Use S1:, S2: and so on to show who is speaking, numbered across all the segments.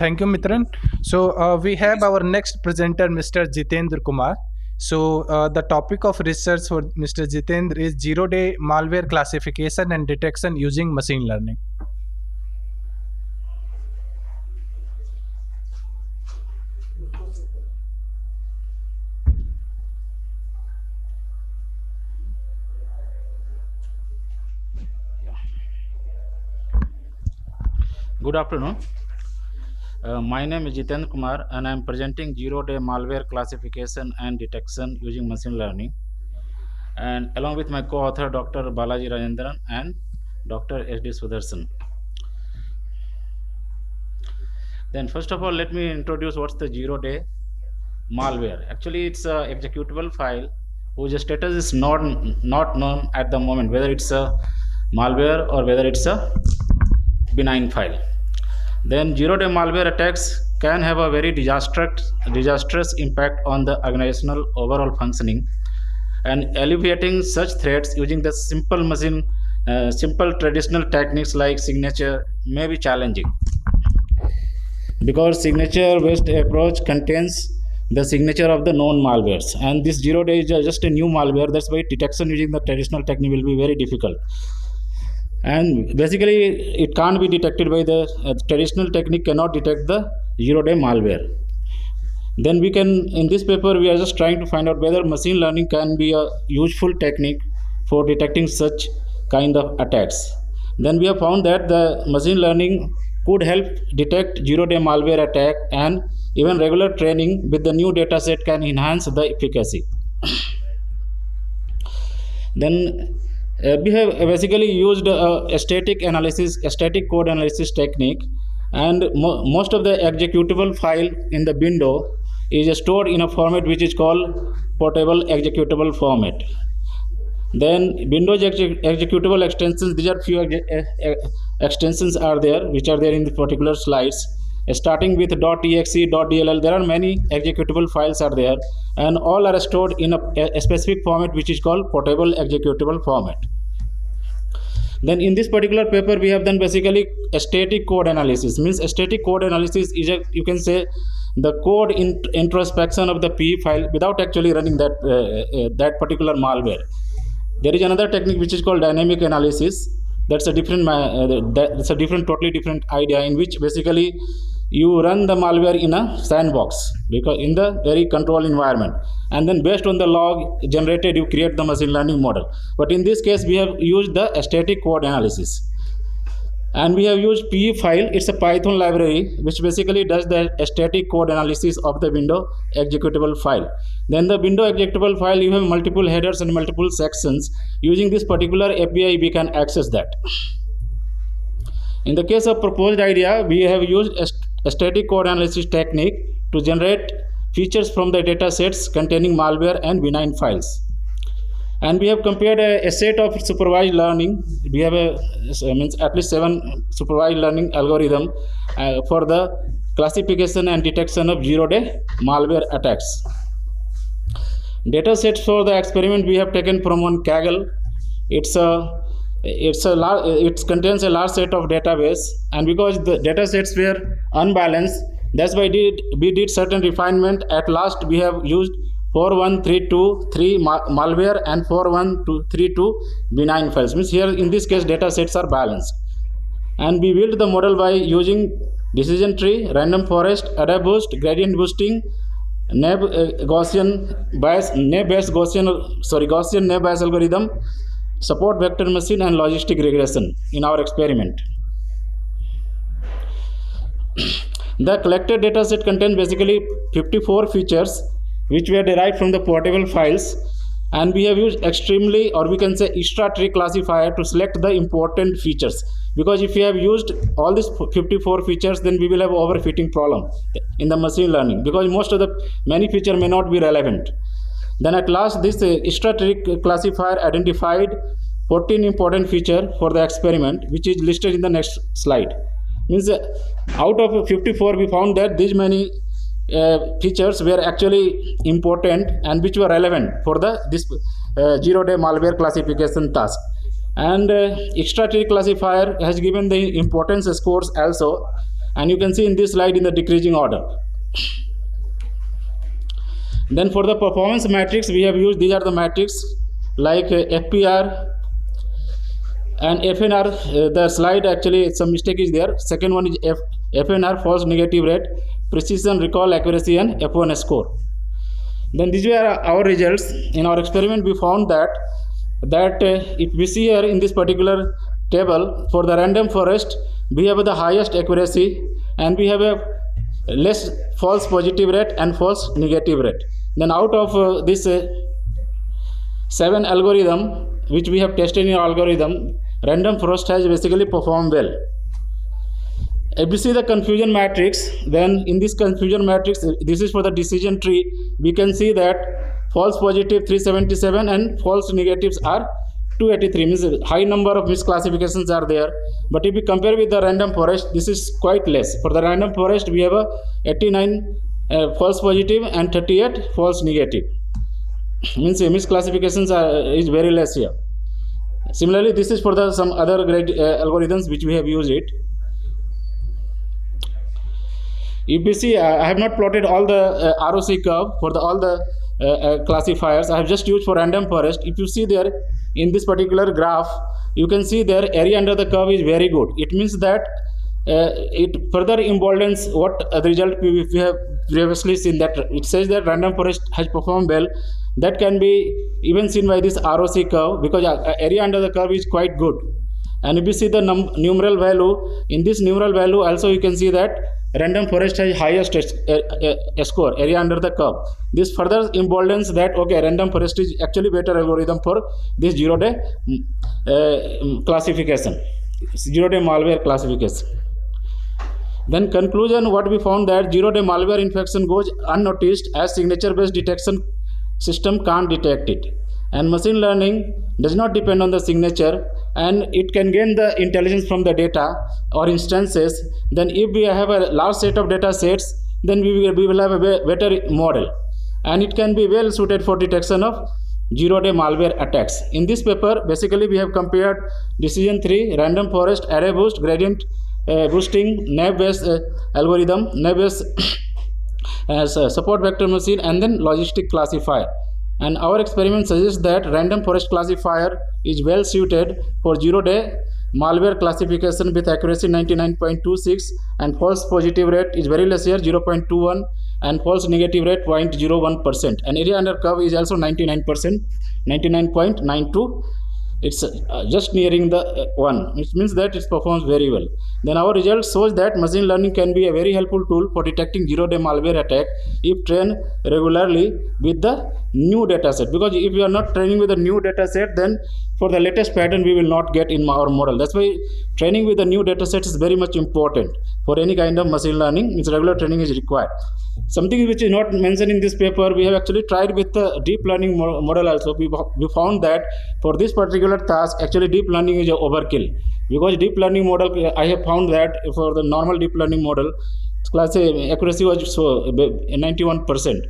S1: Thank you, Mitran. So we have our next presenter, Mr. Jitendra Kumar. So the topic of research for Mr. Jitendra is zero-day malware classification and detection using machine learning.
S2: Good afternoon. My name is Jitendra Kumar and I am presenting zero-day malware classification and detection using machine learning, and along with my co-author Dr. Balaji Rajendran and Dr. S.D. Sudarshan. Then first of all, let me introduce what's the zero-day malware. Actually, it's a executable file whose status is not known at the moment, whether it's a malware or whether it's a benign file. Then zero-day malware attacks can have a very disastrous impact on the organizational overall functioning, and alleviating such threats using the simple traditional techniques like signature may be challenging, because signature-based approach contains the signature of the known malwares, and this zero-day is just a new malware. That's why detection using the traditional technique will be very difficult. And basically it can't be detected by the traditional technique cannot detect the zero-day malware. Then we can, in this paper we are just trying to find out whether machine learning can be a useful technique for detecting such kind of attacks. Then we have found that the machine learning could help detect zero-day malware attack, and even regular training with the new data set can enhance the efficacy. Then we have basically used a static code analysis technique, and most of the executable file in the window is stored in a format which is called portable executable format. Then Windows executable extensions, these are few extensions are there which are there in the particular slides. Starting with .exe, .dll, there are many executable files are there, and all are stored in a specific format which is called portable executable format. Then in this particular paper we have done basically a static code analysis. Means a static code analysis is you can say the code introspection of the P file without actually running that particular malware. There is another technique which is called dynamic analysis. That's a different totally different idea, in which basically you run the malware in a sandbox, because in the very controlled environment, and then based on the log generated you create the machine learning model. But in this case we have used the static code analysis, and we have used PE file. It's a Python library which basically does the static code analysis of the window executable file. Then the window executable file, you have multiple headers and multiple sections. Using this particular API we can access that. In the case of proposed idea, we have used a static code analysis technique to generate features from the data sets containing malware and benign files. And we have compared a set of supervised learning. We have at least 7 supervised learning algorithm for the classification and detection of zero-day malware attacks. Data sets for the experiment we have taken from one Kaggle. It contains a large set of database, and because the data sets were unbalanced, that's why we did certain refinement. At last we have used 41323 malware and 41232 benign files. Means here in this case data sets are balanced, and we built the model by using decision tree, random forest, AdaBoost, gradient boosting, Gaussian naive Bayes algorithm, support vector machine, and logistic regression in our experiment. The collected data set contains basically 54 features which were derived from the portable files, and we have used extremely, or we can say extra tree classifier, to select the important features, because if we have used all these 54 features, then we will have overfitting problem in the machine learning, because most of the many feature may not be relevant. Then at last this extra tree classifier identified 14 important feature for the experiment, which is listed in the next slide. Means out of 54 we found that these many features were actually important and which were relevant for this zero-day malware classification task. And extra tree classifier has given the importance scores also, and you can see in this slide in the decreasing order. Then for the performance matrix, we have used, these are the matrix like FPR and FNR. The slide actually some mistake is there. Second one is FNR, false negative rate, precision, recall, accuracy, and F1 score. Then these were our results. In our experiment, we found that if we see here in this particular table, for the random forest, we have the highest accuracy and we have a less false positive rate and false negative rate. Then out of this 7 algorithm which we have tested in our algorithm, random forest has basically performed well. If we see the confusion matrix, then in this confusion matrix, this is for the decision tree, we can see that false positive 377 and false negatives are 283, means a high number of misclassifications are there. But if we compare with the random forest, this is quite less. For the random forest, we have a 89 false positive and 38 false negative, means misclassifications is very less here. Similarly, this is for the some other great algorithms which we have used it. If you see, I have not plotted all the ROC curve for all the classifiers. I have just used for random forest. If you see there in this particular graph, you can see there area under the curve is very good. It means that it further emboldens what the result we have previously seen, that it says that random forest has performed well. That can be even seen by this ROC curve, because area under the curve is quite good. And if you see the numeral value, in this numeral value also you can see that random forest has highest score, area under the curve. This further emboldens that okay, random forest is actually better algorithm for this 0-day classification, 0-day malware classification. Then conclusion, what we found that 0-day malware infection goes unnoticed as signature based detection system can't detect it, and machine learning does not depend on the signature, and it can gain the intelligence from the data or instances. Then if we have a large set of data sets, then we will have a better model, and it can be well suited for detection of 0-day malware attacks. In this paper, basically we have compared decision tree, random forest, array boost, gradient boosting, nav based algorithm, nav based as support vector machine, and then logistic classifier. And our experiment suggests that random forest classifier is well suited for 0-day malware classification with accuracy 99.26, and false positive rate is very less here, 0.21, and false negative rate 0.01%, and area under curve is also 99%, 99.92. It's just nearing the 1. It means that it performs very well. Then our result shows that machine learning can be a very helpful tool for detecting 0-day malware attack if trained regularly with the new data set. Because if you are not training with a new data set, then for the latest pattern we will not get in our model. That's why training with the new data set is very much important for any kind of machine learning. Its regular training is required. Something which is not mentioned in this paper, we have actually tried with the deep learning model also. We found that for this particular task, actually deep learning is a overkill, because deep learning model, I have found that for the normal deep learning model, class accuracy was so 91%.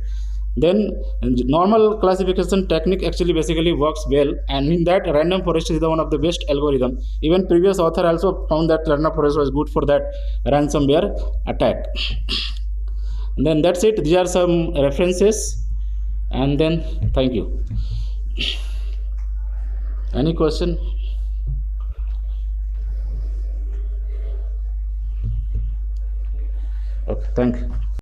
S2: Then normal classification technique actually basically works well, and in that random forest is the one of the best algorithm. Even previous author also found that random forest was good for that ransomware attack. And then that's it. These are some references, and then thank you. Any question? Okay, thank you.